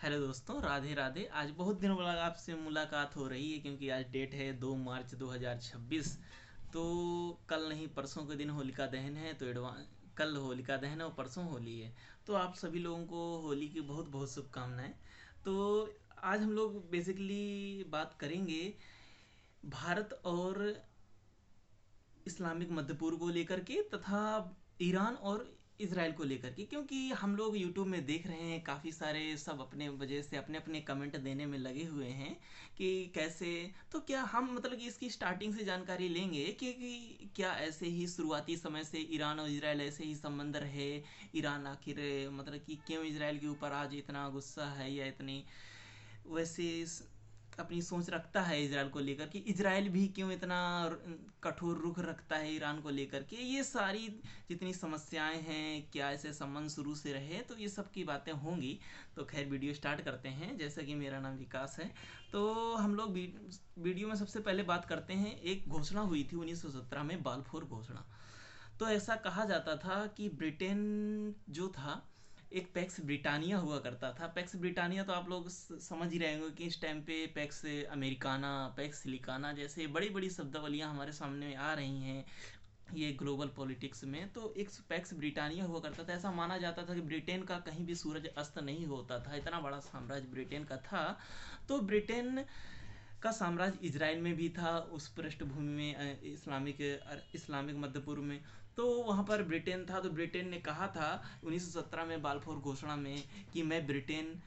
Hello दोस्तों, राधे राधे। आज बहुत दिनों बाद आपसे मुलाकात हो रही है क्योंकि आज डेट है 2 मार्च 2026। तो कल नहीं परसों के दिन होलिका दहन है, तो एडवांस कल होलिका दहन है और परसों होली है। तो आप सभी लोगों को होली की बहुत बहुत शुभकामनाएं। तो आज हम लोग बेसिकली बात करेंगे भारत और इस्लामिक मध्य पूर्व को लेकर के तथा ईरान और इसराइल को लेकर के, क्योंकि हम लोग यूट्यूब में देख रहे हैं काफ़ी सारे सब अपने वजह से अपने अपने कमेंट देने में लगे हुए हैं कि कैसे। तो क्या हम मतलब कि इसकी स्टार्टिंग से जानकारी लेंगे कि क्या ऐसे ही शुरुआती समय से ईरान और इसराइल ऐसे ही संबंध रहे। ईरान आखिर मतलब कि क्यों इसराइल के ऊपर आज इतना गुस्सा है या इतनी वैसे अपनी सोच रखता है इसराइल को लेकर कि इसराइल भी क्यों इतना कठोर रुख रखता है ईरान को लेकर के। ये सारी जितनी समस्याएं हैं, क्या ऐसे संबंध शुरू से रहे, तो ये सब की बातें होंगी। तो खैर वीडियो स्टार्ट करते हैं। जैसा कि मेरा नाम विकास है, तो हम लोग वीडियो में सबसे पहले बात करते हैं। एक घोषणा हुई थी 1917 में, बाल्फोर घोषणा। तो ऐसा कहा जाता था कि ब्रिटेन जो था, एक पैक्स ब्रिटानिया हुआ करता था। पैक्स ब्रिटानिया तो आप लोग समझ ही रहे होंगे कि इस टाइम पे पैक्स अमेरिकाना, पैक्स सिलिकाना जैसे बड़ी बड़ी शब्दावलियां हमारे सामने आ रही हैं ये ग्लोबल पॉलिटिक्स में। तो एक पैक्स ब्रिटानिया हुआ करता था। ऐसा माना जाता था कि ब्रिटेन का कहीं भी सूरज अस्त नहीं होता था, इतना बड़ा साम्राज्य ब्रिटेन का था। तो ब्रिटेन का साम्राज्य इजराइल में भी था, उस पृष्ठभूमि में इस्लामिक मध्य पूर्व में। तो वहाँ पर ब्रिटेन था। तो ब्रिटेन ने कहा था 1917 में बाल्फोर घोषणा में कि मैं ब्रिटेन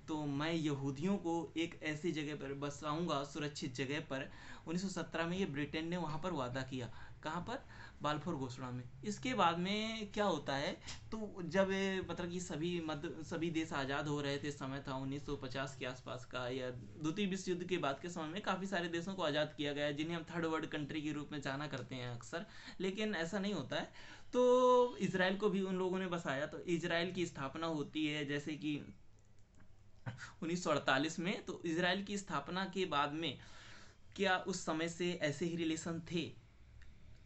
तो मैं यहूदियों को एक ऐसी जगह पर बसाऊंगा, सुरक्षित जगह पर। 1917 में ये ब्रिटेन ने वहाँ पर वादा किया। कहाँ पर? बाल्फोर घोषणा में। इसके बाद में क्या होता है, तो जब मतलब कि सभी देश आज़ाद हो रहे थे, समय था 1950 के आसपास का, या द्वितीय विश्व युद्ध के बाद के समय में काफ़ी सारे देशों को आज़ाद किया गया, जिन्हें हम थर्ड वर्ल्ड कंट्री के रूप में जाना करते हैं अक्सर। लेकिन ऐसा नहीं होता है। तो इसराइल को भी उन लोगों ने बसाया। तो इसराइल की स्थापना होती है जैसे कि 1948 में। तो इसराइल की स्थापना के बाद में क्या उस समय से ऐसे ही रिलेशन थे?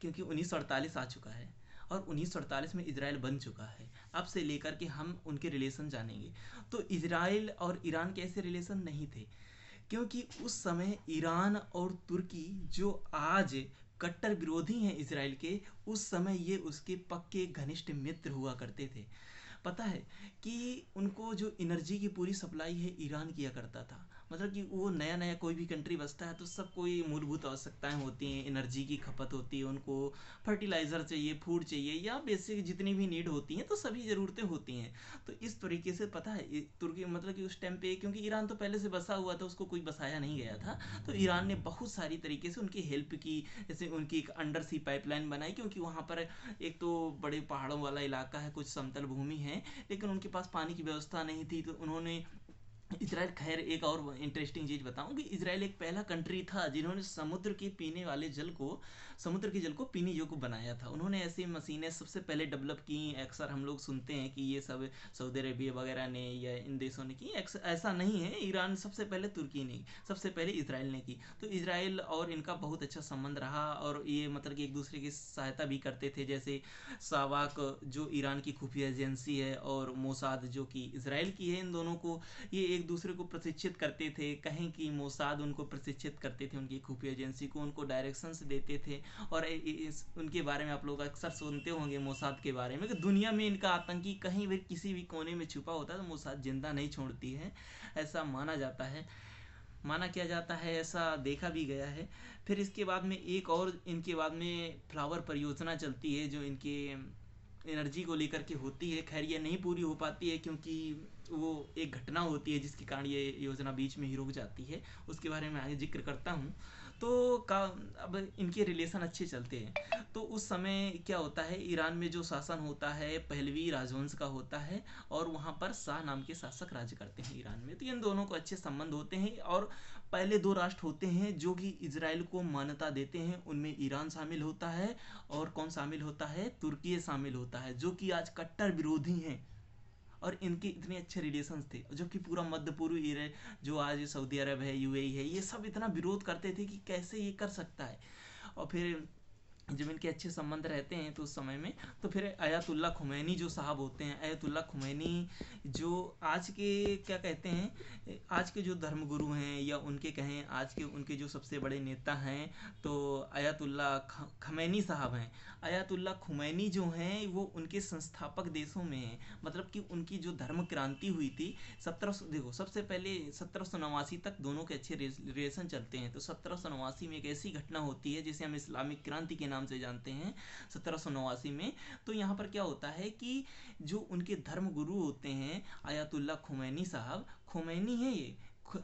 क्योंकि 1948 आ चुका है और 1948 में इसराइल बन चुका है। अब से लेकर के हम उनके रिलेशन जानेंगे। तो इसराइल और ईरान के ऐसे रिलेशन नहीं थे, क्योंकि उस समय ईरान और तुर्की जो आज कट्टर विरोधी हैं इसराइल के, उस समय ये उसके पक्के घनिष्ठ मित्र हुआ करते थे। पता है कि उनको जो एनर्जी की पूरी सप्लाई है ईरान किया करता था। मतलब कि वो नया नया कोई भी कंट्री बसता है तो सब कोई मूलभूत आवश्यकताएं होती हैं, एनर्जी की खपत होती है, उनको फर्टिलाइज़र चाहिए, फूड चाहिए, या बेसिक जितनी भी नीड होती हैं, तो सभी ज़रूरतें होती हैं। तो इस तरीके से पता है तुर्की मतलब कि उस टाइम पे, क्योंकि ईरान तो पहले से बसा हुआ था, उसको कोई बसाया नहीं गया था। तो ईरान ने बहुत सारी तरीके से उनकी हेल्प की। जैसे उनकी एक अंडर सी पाइपलाइन बनाई, क्योंकि वहाँ पर एक तो बड़े पहाड़ों वाला इलाका है, कुछ समतल भूमि है, लेकिन उनके पास पानी की व्यवस्था नहीं थी। तो उन्होंने इसराइल, खैर एक और इंटरेस्टिंग चीज़ बताऊं कि इसराइल एक पहला कंट्री था जिन्होंने समुद्र के पीने वाले जल को, समुद्र के जल को पीने योग्य बनाया था। उन्होंने ऐसी मशीनें सबसे पहले डेवलप की। अक्सर हम लोग सुनते हैं कि ये सब सऊदी अरेबिया वगैरह ने या इन देशों ने की, ऐसा नहीं है। ईरान सबसे पहले, तुर्की ने, सबसे पहले इसराइल ने की। तो इसराइल और इनका बहुत अच्छा संबंध रहा, और ये मतलब कि एक दूसरे की सहायता भी करते थे। जैसे सावाक जो ईरान की खुफिया एजेंसी है, और मोसाद जो कि इसराइल की है, इन दोनों को ये एक दूसरे को प्रशिक्षित करते थे। कहें कि मोसाद उनको प्रशिक्षित करते थे, उनकी खुफिया एजेंसी को, उनको डायरेक्शंस देते थे। और उनके बारे में आप लोग अक्सर सुनते होंगे मोसाद के बारे में कि दुनिया में इनका आतंकी कहीं भी किसी भी कोने में छुपा होता है तो मोसाद जिंदा नहीं छोड़ती है, ऐसा माना जाता है, माना किया जाता है, ऐसा देखा भी गया है। फिर इसके बाद में एक और इनके बाद में फ्लावर परियोजना चलती है जो इनके एनर्जी को लेकर के होती है। खैर ये नहीं पूरी हो पाती है क्योंकि वो एक घटना होती है जिसके कारण ये योजना बीच में ही रुक जाती है, उसके बारे में आगे जिक्र करता हूँ। तो अब इनके रिलेशन अच्छे चलते हैं। तो उस समय क्या होता है, ईरान में जो शासन होता है पहलवी राजवंश का होता है, और वहाँ पर शाह नाम के शासक राज्य करते हैं ईरान में। तो इन दोनों को अच्छे संबंध होते हैं, और पहले दो राष्ट्र होते हैं जो कि इसराइल को मान्यता देते हैं। उनमें ईरान शामिल होता है, और कौन शामिल होता है? तुर्की शामिल होता है, जो कि आज कट्टर विरोधी हैं। और इनके इतने अच्छे रिलेशंस थे, जबकि पूरा मध्य पूर्व जो आज सऊदी अरब है, यूएई है, ये सब इतना विरोध करते थे कि कैसे ये कर सकता है। और फिर जब इनके अच्छे संबंध रहते हैं तो उस समय में, तो फिर आयतुल्ला खुमैनी जो साहब होते हैं, आयतुल्ला खुमैनी जो आज के क्या कहते हैं, आज के जो धर्मगुरु हैं या उनके कहें आज के उनके जो सबसे बड़े नेता हैं, तो आयतुल्ला खमैनी साहब हैं। आयतुल्ला खुमैनी जो हैं वो उनके संस्थापक देशों में हैं। मतलब कि उनकी जो धर्म क्रांति हुई थी 1700, देखो सबसे पहले 1789 तक दोनों के अच्छे रिलेशन चलते हैं। तो 1789 में एक ऐसी घटना होती है जिसे हम इस्लामिक क्रांति के नाम से जानते हैं 1789 में। तो यहाँ पर क्या होता है कि जो उनके धर्म गुरु होते हैं आयतुल्ला खुमैनी साहब, खुमैनी है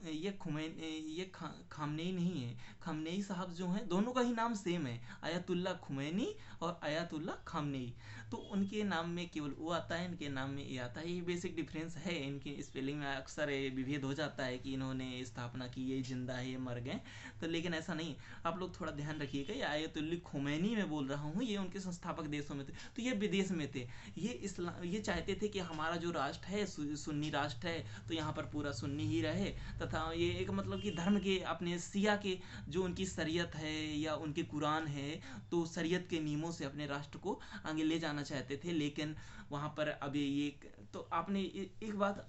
ये खुमैन ये खामनेई नहीं है, खामनेई साहब जो हैं दोनों का ही नाम सेम है, आयतुल्ला खुमैनी और आयतुल्ला खामनेई। तो उनके नाम में केवल वो आता है, इनके नाम में ये आता है। ये बेसिक डिफरेंस है इनके स्पेलिंग में, अक्सर विभेद हो जाता है कि इन्होंने स्थापना की, ये जिंदा है ये मर गए, तो लेकिन ऐसा नहीं। आप लोग थोड़ा ध्यान रखिएगा, ये आयतुल्ला खुमैनी मैं बोल रहा हूँ, ये उनके संस्थापक देशों में थे, तो ये विदेश में थे। ये चाहते थे कि हमारा जो राष्ट्र है सुन्नी राष्ट्र है, तो यहाँ पर पूरा सुन्नी ही रहे, तथा ये एक मतलब कि धर्म के अपने सिया के जो उनकी शरीयत है या उनके कुरान है, तो शरीयत के नियमों से अपने राष्ट्र को आगे ले जाना चाहते थे। लेकिन वहाँ पर अभी ये, तो आपने एक बात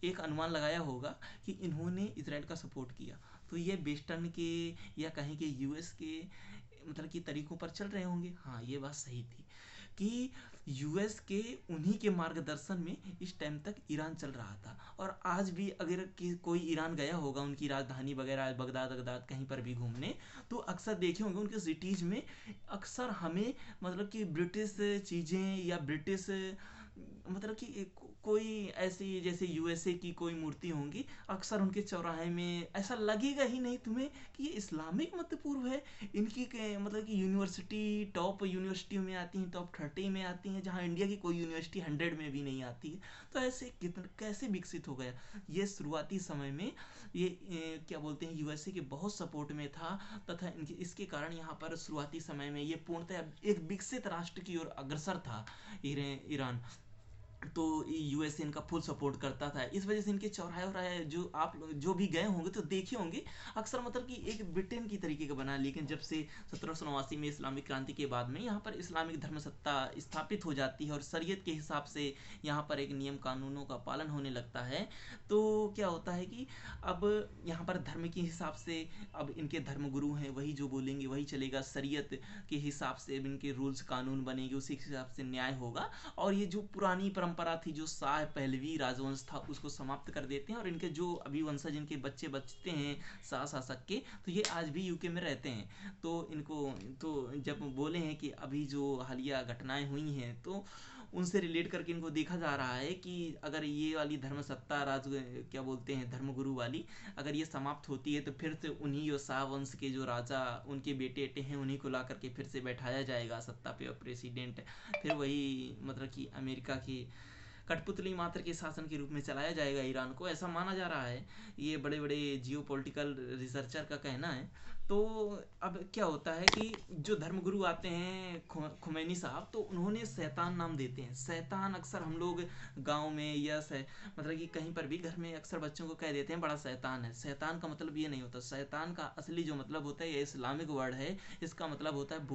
एक अनुमान लगाया होगा कि इन्होंने इसराइल का सपोर्ट किया, तो ये वेस्टर्न के या कहें कि यूएस के मतलब कि तरीकों पर चल रहे होंगे। हाँ, ये बात सही थी कि यूएस के उन्हीं के मार्गदर्शन में इस टाइम तक ईरान चल रहा था। और आज भी अगर कोई ईरान गया होगा उनकी राजधानी वगैरह बगदाद बगदाद कहीं पर भी घूमने, तो अक्सर देखे होंगे उनके सिटीज़ में अक्सर हमें मतलब कि ब्रिटिश चीज़ें या ब्रिटिश मतलब कि कोई ऐसी जैसे यूएसए की कोई मूर्ति होंगी, अक्सर उनके चौराहे में ऐसा लगेगा ही नहीं तुम्हें कि ये इस्लामिक मध्य पूर्व है। इनकी मतलब कि यूनिवर्सिटी टॉप यूनिवर्सिटियों में आती हैं, टॉप 30 में आती हैं, जहाँ इंडिया की कोई यूनिवर्सिटी 100 में भी नहीं आती है। तो ऐसे कितना कैसे विकसित हो गया ये शुरुआती समय में, ये क्या बोलते हैं यूएसए के बहुत सपोर्ट में था, तथा इसके कारण यहाँ पर शुरुआती समय में ये पूर्णतः एक विकसित राष्ट्र की ओर अग्रसर था ईरान। तो यूएसए इनका फुल सपोर्ट करता था। इस वजह से इनके चौराहे और जो आप जो भी गए होंगे तो देखे होंगे अक्सर मतलब कि एक ब्रिटेन की तरीके का बना। लेकिन जब से 1789 में इस्लामिक क्रांति के बाद में यहाँ पर इस्लामिक धर्म सत्ता स्थापित हो जाती है और शरीयत के हिसाब से यहाँ पर एक नियम कानूनों का पालन होने लगता है, तो क्या होता है कि अब यहाँ पर धर्म के हिसाब से अब इनके धर्म गुरु हैं, वही जो बोलेंगे वही चलेगा, शरीयत के हिसाब से इनके रूल्स कानून बनेंगे, उसी के हिसाब से न्याय होगा। और ये जो पुरानी परंपरा थी जो शाह पहलवी राजवंश था उसको समाप्त कर देते हैं, और इनके जो अभी वंशज इनके बच्चे बचते हैं शाह शासक के, तो ये आज भी यूके में रहते हैं। तो इनको तो जब बोले हैं कि अभी जो हालिया घटनाएं हुई हैं तो उनसे रिलेट करके इनको देखा जा रहा है कि अगर ये वाली धर्म सत्ता राज क्या बोलते हैं धर्मगुरु वाली अगर ये समाप्त होती है, तो फिर से उन्हीं जो शाह वंश के जो राजा उनके बेटे एटे हैं उन्हीं को ला करके फिर से बैठाया जाएगा सत्ता पे, और प्रेसिडेंट फिर वही मतलब कि अमेरिका की कठपुतली मात्र के शासन के रूप में चलाया जाएगा ईरान को, ऐसा माना जा रहा है। ये बड़े बड़े जियो पॉलिटिकल रिसर्चर का कहना है। तो अब क्या होता है कि जो धर्मगुरु आते हैं खुमैनी साहब, तो उन्होंने शैतान नाम देते हैं। शैतान अक्सर हम लोग गांव में या मतलब कि कहीं पर भी घर में अक्सर बच्चों को कह देते हैं बड़ा शैतान है। शैतान का मतलब ये नहीं होता, शैतान का असली जो मतलब होता है ये इस्लामिक वर्ड है, इसका मतलब होता है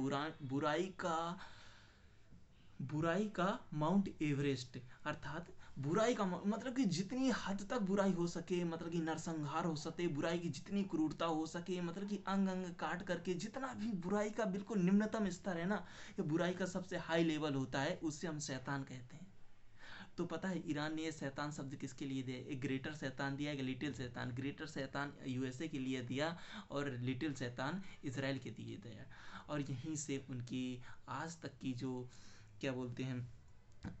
बुराई का माउंट एवरेस्ट। अर्थात बुराई का मतलब कि जितनी हद तक बुराई हो सके, मतलब कि नरसंहार हो सके, बुराई की जितनी क्रूरता हो सके, मतलब कि अंग अंग काट करके जितना भी बुराई का बिल्कुल निम्नतम स्तर है ना, ये बुराई का सबसे हाई लेवल होता है, उससे हम शैतान कहते हैं। तो पता है ईरान ने ये शैतान शब्द किसके लिए दिया? एक ग्रेटर शैतान दिया, एक लिटिल शैतान। ग्रेटर शैतान यूएसए के लिए दिया और लिटिल शैतान इसराइल के लिए दिया। और यहीं से उनकी आज तक की जो क्या बोलते हैं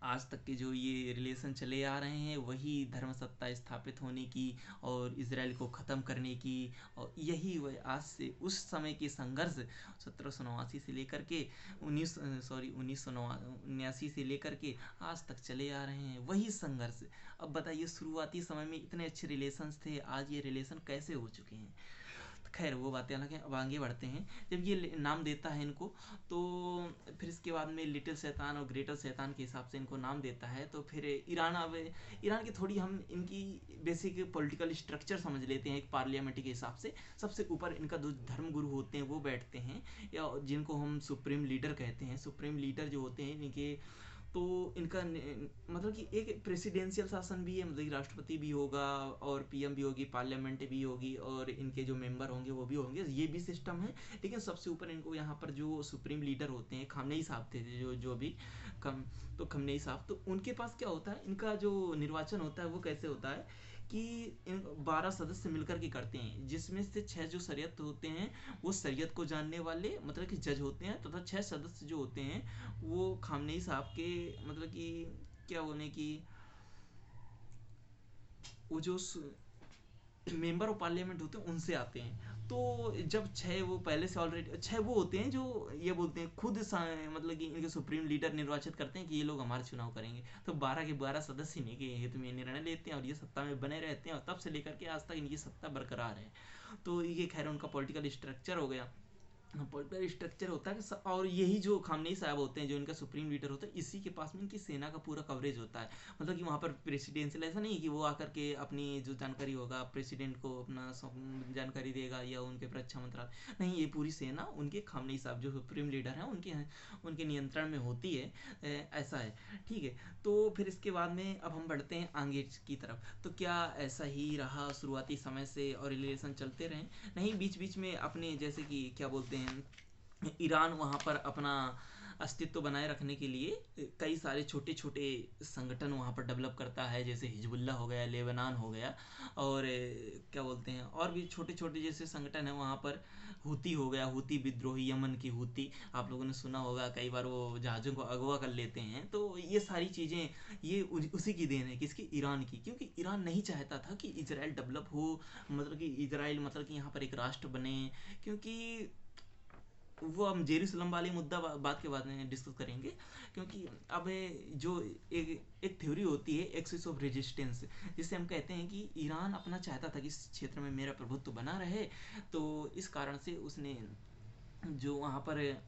आज तक के जो ये रिलेशन चले आ रहे हैं, वही धर्म सत्ता स्थापित होने की और इसराइल को ख़त्म करने की, और यही वह आज से उस समय के संघर्ष 1789 से लेकर के 1979 से लेकर के आज तक चले आ रहे हैं, वही संघर्ष। अब बताइए शुरुआती समय में इतने अच्छे रिलेशंस थे, आज ये रिलेशन कैसे हो चुके हैं? खैर वो बातें अलग हैं, अब आगे बढ़ते हैं। जब ये नाम देता है इनको, तो फिर इसके बाद में लिटिल शैतान और ग्रेटर शैतान के हिसाब से इनको नाम देता है। तो फिर ईरान, अब ईरान की थोड़ी हम इनकी बेसिक पॉलिटिकल स्ट्रक्चर समझ लेते हैं। एक पार्लियामेंट के हिसाब से सबसे ऊपर इनका जो धर्म गुरु होते हैं वो बैठते हैं, या जिनको हम सुप्रीम लीडर कहते हैं। सुप्रीम लीडर जो होते हैं इनके, तो इनका मतलब कि एक प्रेसिडेंशियल शासन भी है, मतलब कि राष्ट्रपति भी होगा और पीएम भी होगी, पार्लियामेंट भी होगी, और इनके जो मेंबर होंगे वो भी होंगे, ये भी सिस्टम है। लेकिन सबसे ऊपर इनको यहाँ पर जो सुप्रीम लीडर होते हैं, खामनेई साहब थे जो जो भी कम तो खामनेई साहब, तो उनके पास क्या होता है, इनका जो निर्वाचन होता है वो कैसे होता है कि इन 12 सदस्य मिलकर के करते हैं, जिसमें से 6 जो शरीयत होते हैं वो शरीयत को जानने वाले मतलब कि जज होते हैं, तथा 6 सदस्य जो होते हैं वो खामनेई साहब के मतलब कि क्या बोले कि वो जो मेंबर ऑफ पार्लियामेंट होते हैं उनसे आते हैं। तो जब 6 वो पहले से ऑलरेडी 6 वो होते हैं जो ये बोलते हैं खुद मतलब कि इनके सुप्रीम लीडर निर्वाचित करते हैं कि ये लोग हमारे चुनाव करेंगे। तो 12 के 12 सदस्य नहीं के हित में निर्णय लेते हैं और ये सत्ता में बने रहते हैं, और तब से लेकर के आज तक इनकी सत्ता बरकरार है। तो ये खैर उनका पॉलिटिकल स्ट्रक्चर हो गया। पॉलिटिकल स्ट्रक्चर होता है और यही जो खामनेई साहब होते हैं जो इनका सुप्रीम लीडर होता है, इसी के पास में इनकी सेना का पूरा कवरेज होता है। मतलब कि वहाँ पर प्रेसिडेंशियल ऐसा नहीं कि वो आकर के अपनी जो जानकारी होगा प्रेसिडेंट को अपना जानकारी देगा या उनके रक्षा मंत्रालय, नहीं, ये पूरी सेना उनके खामनेई साहब जो सुप्रीम लीडर हैं उनके नियंत्रण में होती है। ऐसा है, ठीक है। तो फिर इसके बाद में अब हम बढ़ते हैं आगे की तरफ। तो क्या ऐसा ही रहा शुरुआती समय से और रिलेशन चलते रहे? नहीं, बीच बीच में अपने जैसे कि क्या बोलते हैं, ईरान वहाँ पर अपना अस्तित्व बनाए रखने के लिए कई सारे छोटे छोटे संगठन वहाँ पर डेवलप करता है, जैसे हिजबुल्ला हो गया, लेबनान हो गया, और क्या बोलते हैं और भी छोटे छोटे जैसे संगठन है वहाँ पर। हूती हो गया, हूती विद्रोही, यमन की हूती, आप लोगों ने सुना होगा, कई बार वो जहाज़ों को अगवा कर लेते हैं। तो ये सारी चीज़ें ये उसी की देन है, किसकी? ईरान की। क्योंकि ईरान नहीं चाहता था कि इजराइल डेवलप हो, मतलब कि इजराइल मतलब कि यहाँ पर एक राष्ट्र बने। क्योंकि वो हम जेरूसलम वाले मुद्दा बात के बाद में डिस्कस करेंगे। क्योंकि अब जो एक थ्योरी होती है एक्सिस ऑफ रेजिस्टेंस, जिससे हम कहते हैं कि ईरान अपना चाहता था कि इस क्षेत्र में मेरा प्रभुत्व बना रहे। तो इस कारण से उसने जो वहाँ पर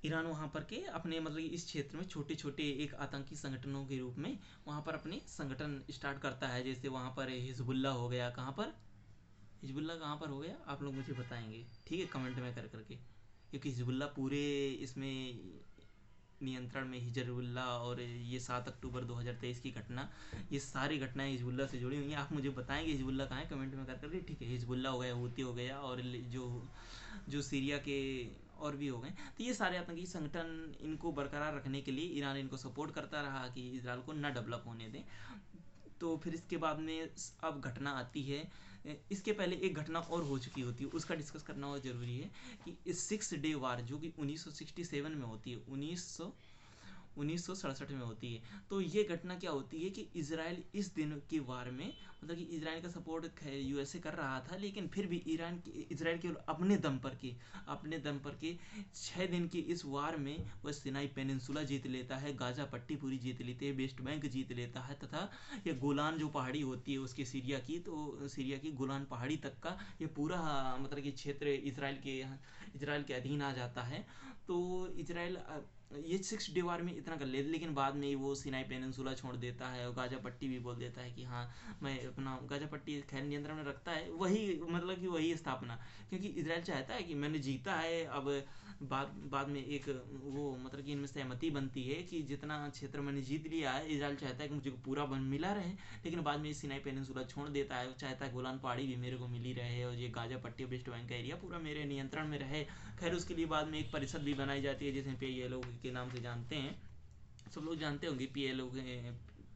ईरान वहाँ पर के अपने मतलब इस क्षेत्र में छोटे छोटे एक आतंकी संगठनों के रूप में वहाँ पर अपने संगठन स्टार्ट करता है। जैसे वहाँ पर हिजबुल्ला हो गया, कहाँ पर हिजबुल्ला कहाँ पर हो गया आप लोग मुझे बताएंगे, ठीक है, कमेंट में कर करके। क्योंकि हिजबुल्ला पूरे इसमें नियंत्रण में हिजबुल्ला, और ये 7 अक्टूबर 2023 की घटना, ये सारी घटनाएं हिजबुल्ला से जुड़ी हुई हैं। आप मुझे बताएंगे हिजबुल्ला कहाँ है, कमेंट में कर करके, ठीक है। हिजबुल्ला हो गया, हूती हो गया, और जो जो सीरिया के और भी हो गए। तो ये सारे आतंकी संगठन इनको बरकरार रखने के लिए ईरान इनको सपोर्ट करता रहा कि इजराइल को ना डेवलप होने दें। तो फिर इसके बाद में अब घटना आती है, इसके पहले एक घटना और हो चुकी होती है, उसका डिस्कस करना और ज़रूरी है कि 6 डे वार जो कि 1967 में होती है, 1967 में होती है। तो ये घटना क्या होती है कि इजराइल इस दिन के वार में, मतलब कि इजराइल का सपोर्ट यूएसए कर रहा था, लेकिन फिर भी इजराइल केवल अपने दम पर के 6 दिन के इस वार में वह सिनाई पेनिनसुला जीत लेता है, गाजा पट्टी पूरी जीत लेते हैं, वेस्ट बैंक जीत लेता है, तथा ये गोलान जो पहाड़ी होती है उसके सीरिया की गोलान पहाड़ी तक का ये पूरा मतलब कि क्षेत्र इजराइल के अधीन आ जाता है। तो इजराइल ये 6 डे वार में इतना कर लेते, लेकिन बाद में वो सिनाई पेनिनसुला छोड़ देता है और गाजा पट्टी भी बोल देता है कि हाँ मैं अपना गाजा पट्टी खैर नियंत्रण में रखता है। वही मतलब कि वही स्थापना, क्योंकि इजराइल चाहता है कि मैंने जीता है। अब बाद में एक वो मतलब कि इनमें सहमति बनती है कि जितना क्षेत्र मैंने जीत लिया है, इजराइल चाहता है कि मुझे पूरा बन मिला रहे, लेकिन बाद में सिनाई पेनिनसुला छोड़ देता है। चाहता है गोलान पहाड़ी भी मेरे को मिली रहे और ये गाजा पट्टी वेस्ट बैंक का एरिया पूरा मेरे नियंत्रण में रहे। खैर उसके लिए बाद में एक परिषद भी बनाई जाती है जिसे PLO के नाम से जानते हैं, सब लोग जानते होंगे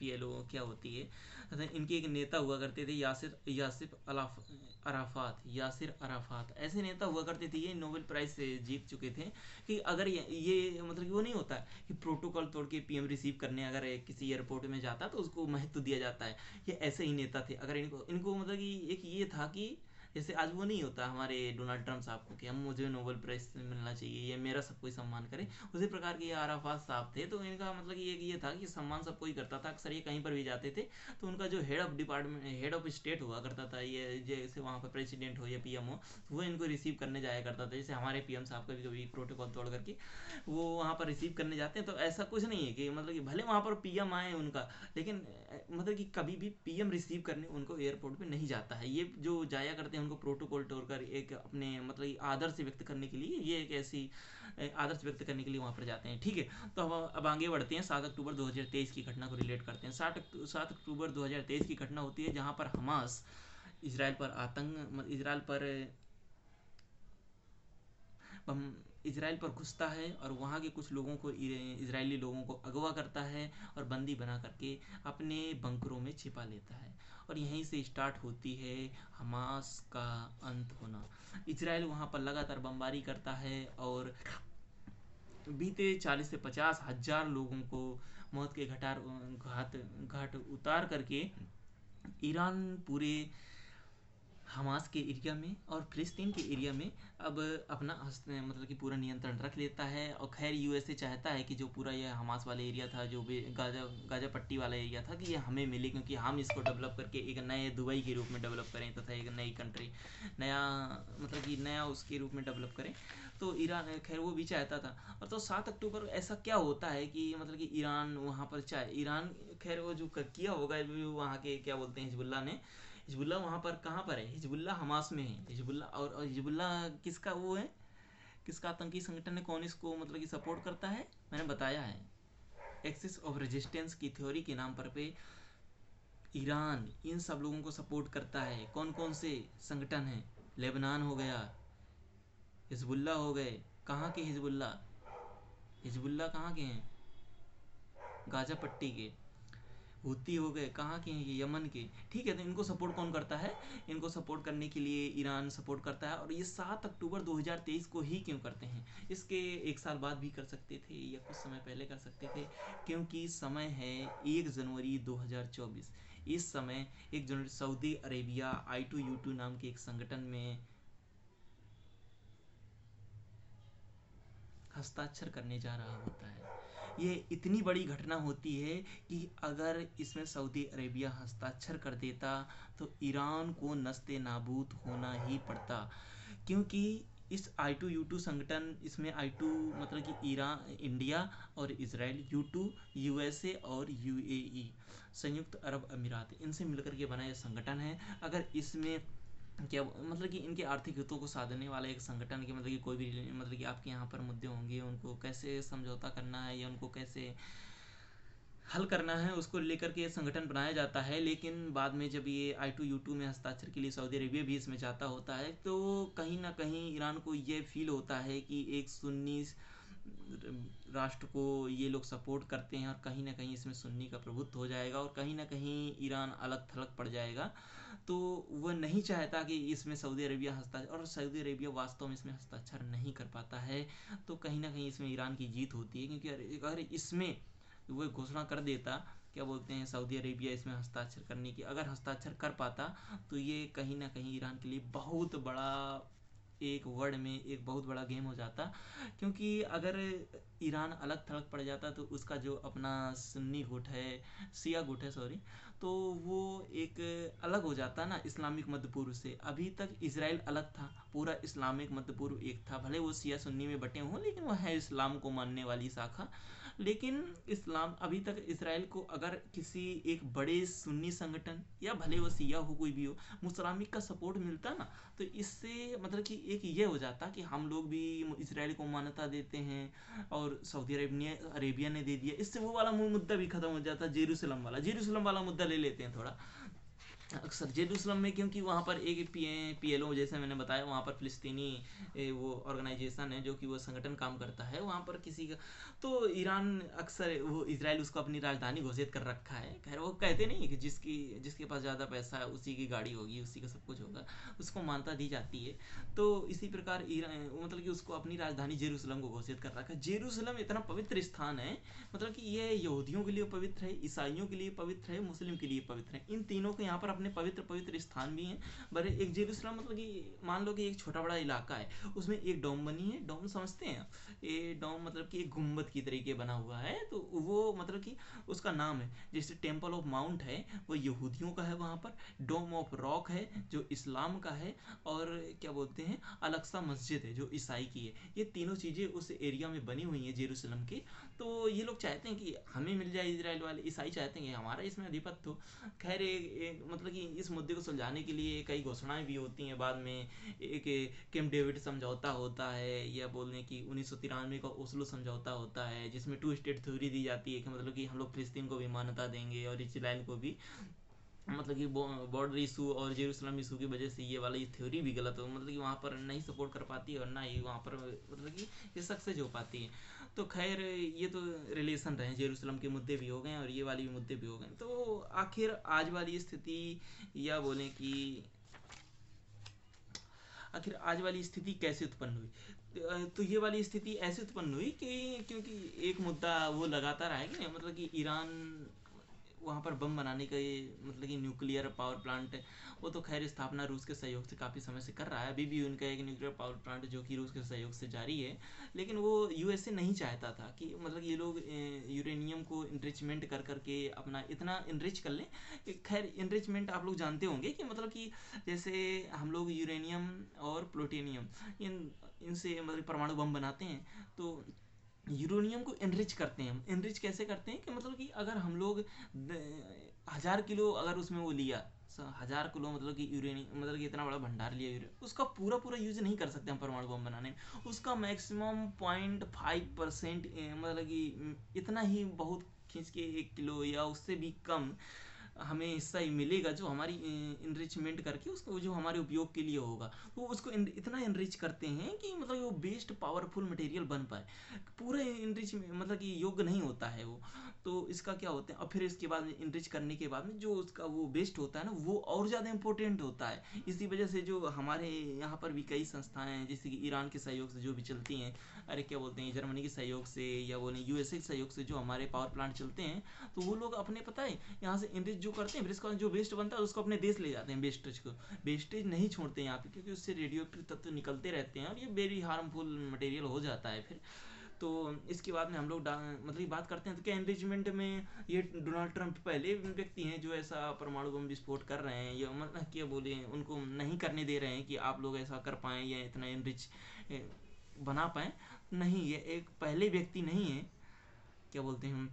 PLO क्या होती है। इनके एक नेता हुआ करते थे यासिर अराफात ऐसे नेता हुआ करते थे। ये नोबेल प्राइज से जीत चुके थे। कि अगर ये मतलब कि वो नहीं होता कि प्रोटोकॉल तोड़ के PM रिसीव करने अगर किसी एयरपोर्ट में जाता तो उसको महत्व दिया जाता है, ये ऐसे ही नेता थे। अगर इनको मतलब कि एक ये था कि जैसे आज वो नहीं होता हमारे डोनाल्ड ट्रम्प साहब को कि हम मुझे नोबेल प्राइज मिलना चाहिए, ये मेरा सब कोई सम्मान करे, उसी प्रकार के ये अराफात साहब थे। तो इनका मतलब ये था कि सम्मान सब कोई करता था। अक्सर ये कहीं पर भी जाते थे तो उनका जो head of department, head of state हुआ करता था, ये जैसे वहाँ पर प्रेसिडेंट हो या पीएम हो, वो इनको रिसीव करने जाया करता था। जैसे हमारे पीएम साहब कभी कभी प्रोटोकॉल तोड़ करके वो वहाँ पर रिसीव करने जाते हैं। तो ऐसा कुछ नहीं है कि मतलब कि भले वहाँ पर पीएम आए उनका, लेकिन मतलब कि कभी भी पीएम रिसीव करने उनको एयरपोर्ट पे नहीं जाता है। ये जो जाया करते हैं उनको प्रोटोकॉल तोड़कर एक अपने मतलब कि आदर से व्यक्त करने के लिए, ये एक ऐसी आदर से व्यक्त करने के लिए वहाँ पर जाते हैं। ठीक है, तो अब आगे बढ़ते हैं। 7 अक्टूबर 2023 की घटना को रिलेट करते हैं। 7 अक्टूबर 2023 की घटना होती है जहाँ पर हमास इसराइल पर इसराइल पर घुसता है और वहाँ के कुछ लोगों को, इजरायली लोगों को अगवा करता है और बंदी बना करके अपने बंकरों में छिपा लेता है। और यहीं से स्टार्ट होती है हमास का अंत होना। इसराइल वहाँ पर लगातार बमबारी करता है और बीते 40 से 50 हजार लोगों को मौत के घाट उतार करके ईरान पूरे हमास के एरिया में और फिलिस्तीन के एरिया में अब अपना मतलब कि पूरा नियंत्रण रख लेता है। और खैर यूएसए चाहता है कि जो पूरा ये हमास वाला एरिया था, जो भी गाजा पट्टी वाला एरिया था, कि ये हमें मिले, क्योंकि हम इसको डेवलप करके एक नए दुबई के रूप में डेवलप करें तथा एक नई कंट्री, नया मतलब कि नया उसके रूप में डेवलप करें। तो ईरान खैर वो भी चाहता था। और तो 7 अक्टूबर ऐसा क्या होता है कि मतलब कि ईरान वहाँ पर ईरान खैर वो जो किया होगा वहाँ के क्या बोलते हैं हिजबुल्ला ने, हिजबुल्ला वहाँ पर कहाँ पर है, हिजबुल्ला हमास में है। हिजबुल्ला और हिजबुल्ला किसका वो है, किसका आतंकी संगठन है, कौन इसको मतलब कि सपोर्ट करता है, मैंने बताया है। एक्सिस ऑफ रेजिस्टेंस की थ्योरी के नाम पर पे ईरान इन सब लोगों को सपोर्ट करता है। कौन कौन से संगठन हैं, लेबनान हो गया, हिजबुल्ला हो गए, कहाँ के हिजबुल्ला, हिजबुल्ला कहाँ के हैं, गाजा पट्टी के। हूती हो गए, कहाँ के हैं ये, यमन के। ठीक है, तो इनको सपोर्ट कौन करता है, इनको सपोर्ट करने के लिए ईरान सपोर्ट करता है। और ये 7 अक्टूबर 2023 को ही क्यों करते हैं, इसके एक साल बाद भी कर सकते थे या कुछ समय पहले कर सकते थे, क्योंकि समय है 1 जनवरी 2024। इस समय 1 जनवरी सऊदी अरेबिया I2U2 नाम के एक संगठन में हस्ताक्षर करने जा रहा होता है। ये इतनी बड़ी घटना होती है कि अगर इसमें सऊदी अरेबिया हस्ताक्षर कर देता तो ईरान को नस्ते नाबूद होना ही पड़ता। क्योंकि इस I2U2 संगठन, इसमें I2 मतलब कि ईरान, इंडिया और इसराइल, U2 यूएसए और यूएई संयुक्त अरब अमीरात, इनसे मिलकर के बना यह संगठन है। अगर इसमें क्या मतलब कि इनके आर्थिक हितों को साधने वाला एक संगठन के मतलब कि कोई भी मतलब कि आपके यहाँ पर मुद्दे होंगे, उनको कैसे समझौता करना है या उनको कैसे हल करना है, उसको लेकर के संगठन बनाया जाता है। लेकिन बाद में जब ये I2U2 में हस्ताक्षर के लिए सऊदी अरेबिया भी इसमें जाता होता है, तो कहीं ना कहीं ईरान को ये फील होता है कि एक सुन्नी राष्ट्र को ये लोग सपोर्ट करते हैं और कहीं ना कहीं इसमें सुन्नी का प्रभुत्व हो जाएगा और कहीं ना कहीं ईरान अलग थलग पड़ जाएगा। तो वह नहीं चाहता कि इसमें सऊदी अरेबिया हस्ताक्षर, और सऊदी अरेबिया वास्तव में इसमें हस्ताक्षर नहीं कर पाता है। तो कहीं ना कहीं इसमें ईरान की जीत होती है, क्योंकि अगर इसमें वो घोषणा कर देता, क्या बोलते हैं, सऊदी अरेबिया इसमें हस्ताक्षर करने की, अगर हस्ताक्षर कर पाता तो ये कहीं ना कहीं ईरान के लिए बहुत बड़ा, एक वर्ड में एक बहुत बड़ा गेम हो जाता। क्योंकि अगर ईरान अलग थलग पड़ जाता तो उसका जो अपना सुन्नी गुट है, शिया गुट है सॉरी, तो वो एक अलग हो जाता ना इस्लामिक मध्य पूर्व से। अभी तक इसराइल अलग था, पूरा इस्लामिक मध्य पूर्व एक था, भले वो शिया सुन्नी में बटे हों लेकिन वो है इस्लाम को मानने वाली शाखा। लेकिन इस्लाम अभी तक इसराइल को अगर किसी एक बड़े सुन्नी संगठन या भले वो शिया हो कोई भी हो, मुस्लिमिक का सपोर्ट मिलता ना, तो इससे मतलब कि एक ये हो जाता कि हम लोग भी इसराइल को मान्यता देते हैं और सऊदी अरेबिया ने दे दिया, इससे वो वाला मुद्दा भी खत्म हो जाता। जेरूसलम वाला मुद्दा ले लेते हैं थोड़ा अक्सर जेरूसलम में, क्योंकि वहाँ पर एक PLO जैसे मैंने बताया, वहाँ पर फिलिस्तीनी वो ऑर्गेनाइजेशन है जो कि वो संगठन काम करता है वहाँ पर किसी का। तो ईरान अक्सर वो इसराइल उसको अपनी राजधानी घोषित कर रखा है। खैर वो कहते नहीं है कि जिसके पास ज़्यादा पैसा है उसी की गाड़ी होगी, उसी का सब कुछ होगा, उसको मान्यता दी जाती है। तो इसी प्रकार ईरान मतलब कि उसको अपनी राजधानी जेरूसलम को घोषित कर रखा है। जेरूसलम इतना पवित्र स्थान है, मतलब कि ये यहूदियों के लिए पवित्र है, ईसाइयों के लिए पवित्र है, मुस्लिम के लिए पवित्र है, इन तीनों को यहाँ पर अपने पवित्र पवित्र स्थान भी हैं। पर एक जेरूसलम मतलब कि मान लो कि एक छोटा बड़ा इलाका है, उसमें एक डोम बनी है। डोम समझते हैं? ये डोम मतलब कि एक गुम्बद की तरीके बना हुआ है, तो वो मतलब कि उसका नाम है। जैसे टेम्पल ऑफ माउंट है, वो यहूदियों का है वहाँ पर। डोम ऑफ रॉक है जो इस्लाम का है। और क्या बोलते हैं, अलक्सा मस्जिद है जो ईसाई की है। ये तीनों चीज़ें उस एरिया में बनी हुई हैं जेरूसलम के। तो ये लोग चाहते हैं कि हमें मिल जाए, इजराइल वाले ईसाई चाहते हैं कि हमारा इसमें अधिपत्य हो। खैर मतलब कि इस मुद्दे को सुलझाने के लिए कई घोषणाएं भी होती हैं बाद में। एक कैंप डेविड समझौता होता है, या बोलने की 1993 का ओस्लो समझौता होता है, जिसमें टू स्टेट थ्योरी दी जाती है कि मतलब कि हम लोग फिलिस्तीन को भी मान्यता देंगे और इजराइल को भी। मतलब कि बॉर्डर इशू और जेरूसलम इशू की वजह से ये वाला ये थ्योरी भी गलत हो, मतलब कि वहाँ पर नहीं सपोर्ट कर पाती है और ना ही वहाँ पर मतलब कि ये सक्सेस हो पाती है। तो खैर ये तो रिलेशन रहे, जेरूसलम के मुद्दे भी हो गए और ये वाली भी मुद्दे भी हो गए। तो आखिर आज वाली स्थिति, या बोले कि आखिर आज वाली स्थिति कैसे उत्पन्न हुई, तो ये वाली स्थिति ऐसे उत्पन्न हुई कि क्योंकि एक मुद्दा वो लगातार आएगा, मतलब कि ईरान वहाँ पर बम बनाने का ये मतलब कि न्यूक्लियर पावर प्लांट है, वो तो खैर स्थापना रूस के सहयोग से काफ़ी समय से कर रहा है। अभी भी उनका एक न्यूक्लियर पावर प्लांट जो कि रूस के सहयोग से जारी है। लेकिन वो यूएसए नहीं चाहता था कि मतलब ये लोग यूरेनियम को इनरिचमेंट कर करके अपना इतना इनरिच कर लें। खैर इनरिचमेंट आप लोग जानते होंगे कि मतलब कि जैसे हम लोग यूरेनियम और प्लूटोनियम इनसे मतलब परमाणु बम बनाते हैं, तो यूरेनियम को एनरिच करते हैं। एनरिच कैसे करते हैं कि मतलब कि अगर हम लोग 1000 किलो अगर उसमें वो लिया, 1000 किलो मतलब कि यूरेनियम मतलब कि इतना बड़ा भंडार लिया यूरेनियम, उसका पूरा पूरा यूज नहीं कर सकते हम परमाणु बम बनाने में। उसका मैक्सिमम 0.5% मतलब कि इतना ही बहुत खींच के 1 किलो या उससे भी कम हमें हिस्सा ही मिलेगा जो हमारी इनरिचमेंट करके उसको जो हमारे उपयोग के लिए होगा। तो उसको इतना इनरिच करते हैं कि मतलब वो बेस्ट पावरफुल मटेरियल बन पाए। पूरा इनरिच मतलब कि योग्य नहीं होता है वो। तो इसका क्या होता है, और फिर इसके बाद में इनरिच करने के बाद में जो उसका वो बेस्ट होता है ना, वो और ज़्यादा इंपॉर्टेंट होता है। इसी वजह से जो हमारे यहाँ पर भी कई संस्थाएं हैं जैसे कि ईरान के सहयोग से जो भी चलती हैं, अरे क्या बोलते हैं, जर्मनी के सहयोग से या बोले यूएसए के सहयोग से जो हमारे पावर प्लांट चलते हैं, तो वो लोग अपने पता है यहाँ से इनरिच जो करते हैं, फिर इसका जो वेस्ट बनता है उसको अपने देश ले जाते हैं। वेस्टेज को वेस्टेज नहीं छोड़ते यहाँ पे, क्योंकि उससे रेडियो एक्टिव तत्व निकलते रहते हैं और ये वेरी हार्मफुल मटेरियल हो जाता है फिर। तो इसके बाद में हम लोग मतलब बात करते हैं तो क्या एनरिचमेंट में ये डोनाल्ड ट्रंप पहले व्यक्ति हैं जो ऐसा परमाणु बम विस्फोट कर रहे हैं, या मतलब क्या बोले उनको नहीं करने दे रहे हैं कि आप लोग ऐसा कर पाएँ या इतना एनरिच बना पाएँ। नहीं, ये एक पहले व्यक्ति नहीं है, क्या बोलते हैं हम,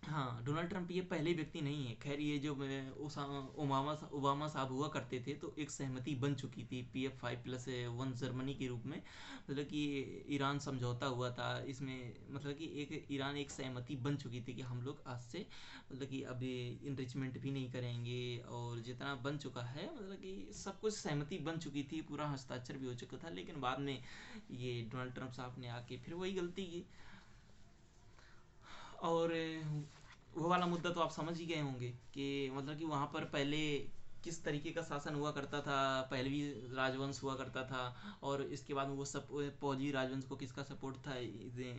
हाँ, डोनाल्ड ट्रंप ये पहले व्यक्ति नहीं है। खैर ये जो ओबामा साहब हुआ करते थे, तो एक सहमति बन चुकी थी PF5+1 जर्मनी के रूप में, मतलब कि ईरान समझौता हुआ था इसमें, मतलब कि एक ईरान एक सहमति बन चुकी थी कि हम लोग आज से मतलब कि अभी इनरिचमेंट भी नहीं करेंगे, और जितना बन चुका है मतलब कि सब कुछ सहमति बन चुकी थी, पूरा हस्ताक्षर भी हो चुका था। लेकिन बाद में ये डोनाल्ड ट्रंप साहब ने आके फिर वही गलती की। और वो वाला मुद्दा तो आप समझ ही गए होंगे कि मतलब कि वहाँ पर पहले किस तरीके का शासन हुआ करता था, पहलवी राजवंश हुआ करता था, और इसके बाद वो सब पौजी राजवंश को किसका सपोर्ट था,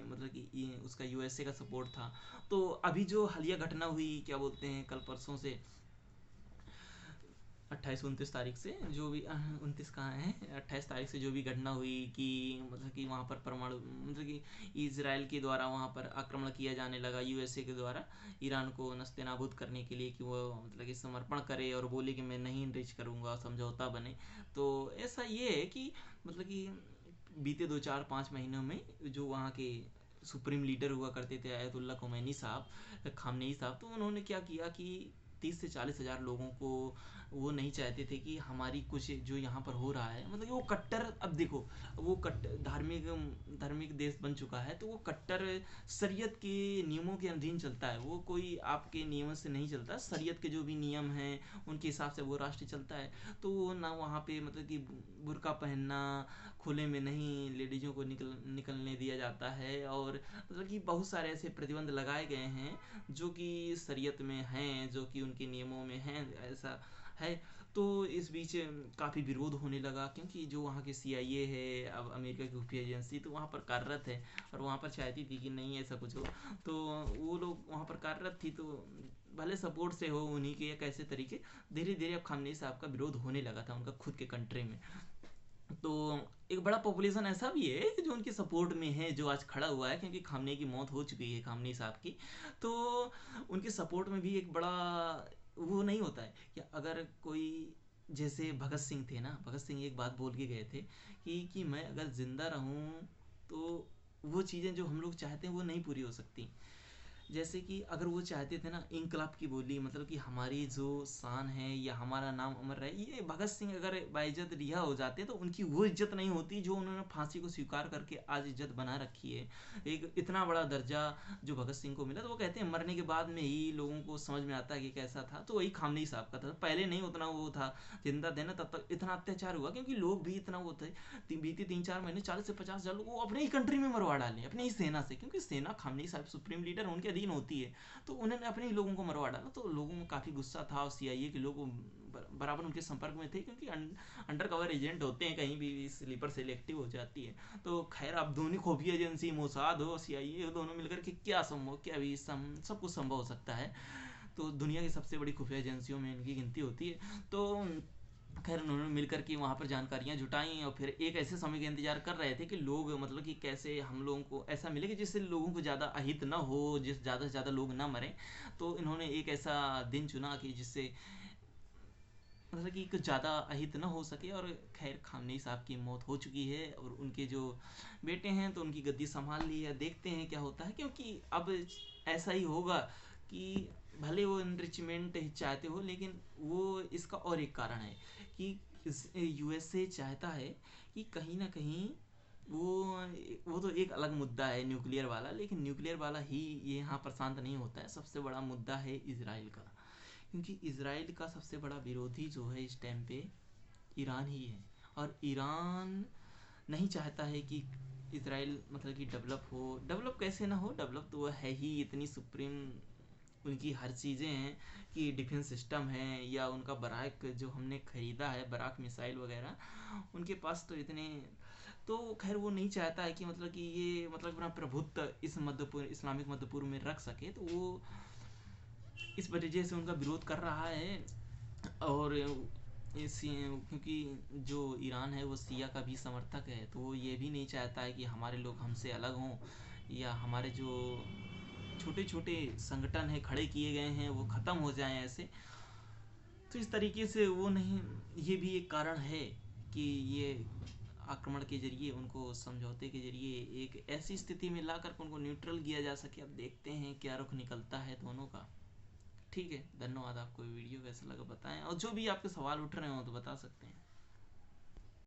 मतलब कि उसका यूएसए का सपोर्ट था। तो अभी जो हालिया घटना हुई, क्या बोलते हैं, कल परसों से 28-29 तारीख से जो भी 29 कहाँ है, 28 तारीख से जो भी घटना हुई कि मतलब कि वहाँ पर परमाणु मतलब कि इजराइल के द्वारा वहाँ पर आक्रमण किया जाने लगा, यूएसए के द्वारा ईरान को नस्ते नाबूद करने के लिए कि वो मतलब कि समर्पण करे और बोले कि मैं नहीं इनरिच करूँगा, समझौता बने। तो ऐसा ये है कि मतलब कि बीते 2-4-5 महीनों में जो वहाँ के सुप्रीम लीडर हुआ करते थे आयतुल्ला खोमेनी साहब, खामनेई साहब, तो उन्होंने क्या किया कि 30 से 40 हज़ार लोगों को वो नहीं चाहते थे कि हमारी कुछ जो यहाँ पर हो रहा है, मतलब कि वो कट्टर, अब देखो वो धार्मिक धार्मिक देश बन चुका है, तो वो कट्टर शरीयत के नियमों के अधीन चलता है। वो कोई आपके नियमों से नहीं चलता, शरीयत के जो भी नियम हैं उनके हिसाब से वो राष्ट्र चलता है। तो ना वहाँ पे मतलब कि बुर्का पहनना, खुले में नहीं लेडीज़ों को निकलने दिया जाता है, और मतलब कि बहुत सारे ऐसे प्रतिबंध लगाए गए हैं जो कि शरीयत में हैं, जो कि उनके नियमों में हैं। ऐसा है। तो इस बीच काफ़ी विरोध होने लगा, क्योंकि जो वहाँ के CIA है, अब अमेरिका की खुफिया एजेंसी, तो वहाँ पर कार्यरत है और वहाँ पर चाहती थी कि नहीं ऐसा कुछ हो। तो वो लोग वहाँ पर कार्यरत थी, तो भले सपोर्ट से हो उन्हीं के या कैसे तरीके, धीरे धीरे अब खामनेई साहब का विरोध होने लगा था उनका खुद के कंट्री में। तो एक बड़ा पॉपुलेशन ऐसा भी है जो उनके सपोर्ट में है, जो आज खड़ा हुआ है, क्योंकि खामनेई की मौत हो चुकी है, खामनेई साहब की। तो उनके सपोर्ट में भी एक बड़ा वो नहीं होता है कि अगर कोई, जैसे भगत सिंह थे ना, भगत सिंह एक बात बोल के गए थे कि मैं अगर जिंदा रहूं तो वो चीज़ें जो हम लोग चाहते हैं वो नहीं पूरी हो सकती। जैसे कि अगर वो चाहते थे ना इनकलाब की बोली, मतलब कि हमारी जो शान है या हमारा नाम अमर रहे, ये भगत सिंह अगर बाइज्जत रिहा हो जाते तो उनकी वो इज्जत नहीं होती जो उन्होंने फांसी को स्वीकार करके आज इज्जत बना रखी है। एक इतना बड़ा दर्जा जो भगत सिंह को मिला, तो वो कहते हैं मरने के बाद में ही लोगों को समझ में आता है कि कैसा था। तो वही खामनेई साहब का था, पहले नहीं उतना वो था, जिंदा थे ना तब तक इतना अत्याचार हुआ, क्योंकि लोग भी इतना वो थे। बीते 3-4 महीने 40 से 50 हजार लोग वो अपने ही कंट्री में मरवा डाले, अपने ही सेना से, क्योंकि सेना खामनेई साहब सुप्रीम लीडर उनके अधीन होती है। तो उन्होंने अपने ही लोगों को मरवा डाला। तो लोगों में काफ़ी गुस्सा था और CIA के लोग बराबर उनके संपर्क में थे, क्योंकि अंडर कवर एजेंट होते हैं, कहीं भी स्लीपर सेलेक्टिव हो जाती है। तो खैर, अब दोनों खुफिया एजेंसी, मोसाद हो, CIA, दोनों मिलकर के क्या संभव, क्या भी सब कुछ संभव हो सकता है। तो दुनिया की सबसे बड़ी खुफिया एजेंसियों में इनकी गिनती होती है। तो खैर उन्होंने मिलकर के वहाँ पर जानकारियाँ जुटाई और फिर एक ऐसे समय का इंतजार कर रहे थे कि लोग, मतलब कि कैसे हम लोगों को ऐसा मिले कि जिससे लोगों को ज़्यादा अहित ना हो, जिस ज़्यादा से ज़्यादा लोग ना मरें। तो इन्होंने एक ऐसा दिन चुना कि जिससे, मतलब कि कुछ ज़्यादा अहित ना हो सके। और खैर खामनेई साहब की मौत हो चुकी है और उनके जो बेटे हैं तो उनकी गद्दी संभाल ली है। देखते हैं क्या होता है, क्योंकि अब ऐसा ही होगा कि भले वो इनरिचमेंट चाहते हो, लेकिन वो इसका और एक कारण है कि USA चाहता है कि कहीं ना कहीं वो तो एक अलग मुद्दा है न्यूक्लियर वाला, लेकिन न्यूक्लियर वाला ही ये यहाँ पर शांत नहीं होता है। सबसे बड़ा मुद्दा है इजराइल का, क्योंकि इजराइल का सबसे बड़ा विरोधी जो है इस टाइम पे ईरान ही है। और ईरान नहीं चाहता है कि इजराइल, मतलब कि डेवलप हो। डेवलप कैसे ना हो, डेवलप तो वो है ही, इतनी सुप्रीम उनकी हर चीज़ें हैं कि डिफेंस सिस्टम है, या उनका बराक जो हमने ख़रीदा है, बराक मिसाइल वगैरह, उनके पास तो इतने। तो खैर वो नहीं चाहता है कि, मतलब कि ये, मतलब अपना प्रभुत्व इस मध्यपूर्व, इस्लामिक मध्यपूर्व में रख सके। तो वो इस वजह से उनका विरोध कर रहा है। और इस, क्योंकि जो ईरान है वो सिया का भी समर्थक है, तो वो ये भी नहीं चाहता है कि हमारे लोग हमसे अलग हों, या हमारे जो छोटे छोटे संगठन है खड़े किए गए हैं वो ख़त्म हो जाएं ऐसे। तो इस तरीके से वो नहीं, ये भी एक कारण है कि ये आक्रमण के जरिए, उनको समझौते के जरिए एक ऐसी स्थिति में ला कर उनको न्यूट्रल किया जा सके। अब देखते हैं क्या रुख निकलता है दोनों का। ठीक है, धन्यवाद। आपको वीडियो कैसा लगा बताएं, और जो भी आपके सवाल उठ रहे हो तो बता सकते हैं।